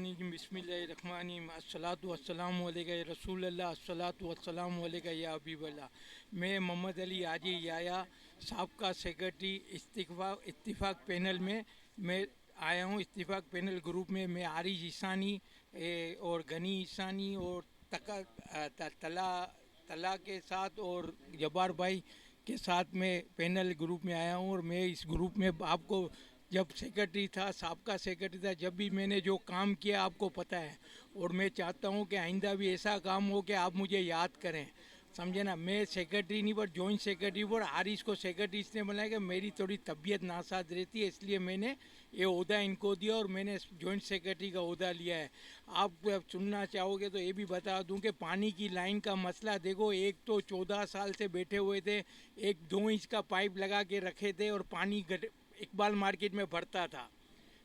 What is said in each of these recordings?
बिस्मिल्लाहिर्रहमानिर्रहीम बिस्मिल्लाहिर्रहमानिर्रहीम अस्सलातु वस्सलामु अलैका या रसूलल्लाह अस्सलातु वस्सलामु अलैका या हबीबल्लाह। मैं मोहम्मद अली हाजी याया साबका सेक्रेटरी इत्तिफाक पैनल में मैं आया हूँ। इत्तिफाक पैनल ग्रुप में मैं आरिज ईसानी और गनी ईसानी और तला के साथ और जब्बार भाई के साथ मैं पैनल ग्रुप में आया हूँ। और मैं इस ग्रुप में आपको जब सेक्रेटरी था, साबका सेक्रेटरी था, जब भी मैंने जो काम किया आपको पता है। और मैं चाहता हूँ कि आइंदा भी ऐसा काम हो कि आप मुझे याद करें, समझे ना। मैं सेक्रेटरी नहीं पर जॉइंट सेक्रेटरी पर हारिस को सेक्रेटरी इसने बनाया कि मेरी थोड़ी तबीयत नासाज रहती है, इसलिए मैंने ये ओहदा इनको दिया और मैंने जॉइंट सेक्रेटरी का ओहदा लिया है। आप सुनना चाहोगे तो ये भी बता दूं कि पानी की लाइन का मसला देखो, एक तो 14 साल से बैठे हुए थे, एक 2 इंच का पाइप लगा के रखे थे और पानी इकबाल मार्केट में भरता था।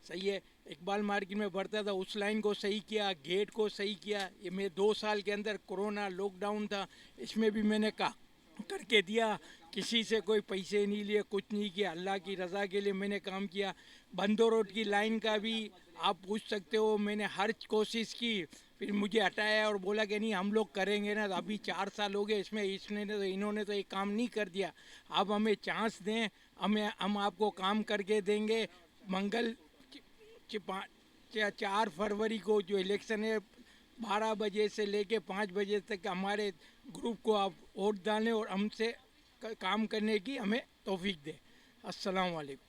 सही है, इकबाल मार्केट में भरता था, उस लाइन को सही किया, गेट को सही किया। ये मैं 2 साल के अंदर कोरोना लॉकडाउन था, इसमें भी मैंने करके दिया। किसी से कोई पैसे नहीं लिए, कुछ नहीं किया, अल्लाह की रज़ा के लिए मैंने काम किया। बंदो रोड की लाइन का भी आप पूछ सकते हो, मैंने हर कोशिश की, फिर मुझे हटाया और बोला कि नहीं हम लोग करेंगे ना। तो अभी 4 साल हो गए इसमें, इन्होंने तो एक काम नहीं कर दिया। आप हमें चांस दें, हम आपको काम करके देंगे। मंगल 4 फरवरी को जो इलेक्शन है 12 बजे से लेके 5 बजे तक हमारे ग्रुप को आप वोट डालें और हमसे काम करने की हमें तौफीक दें। अस्सलाम वालेकुम।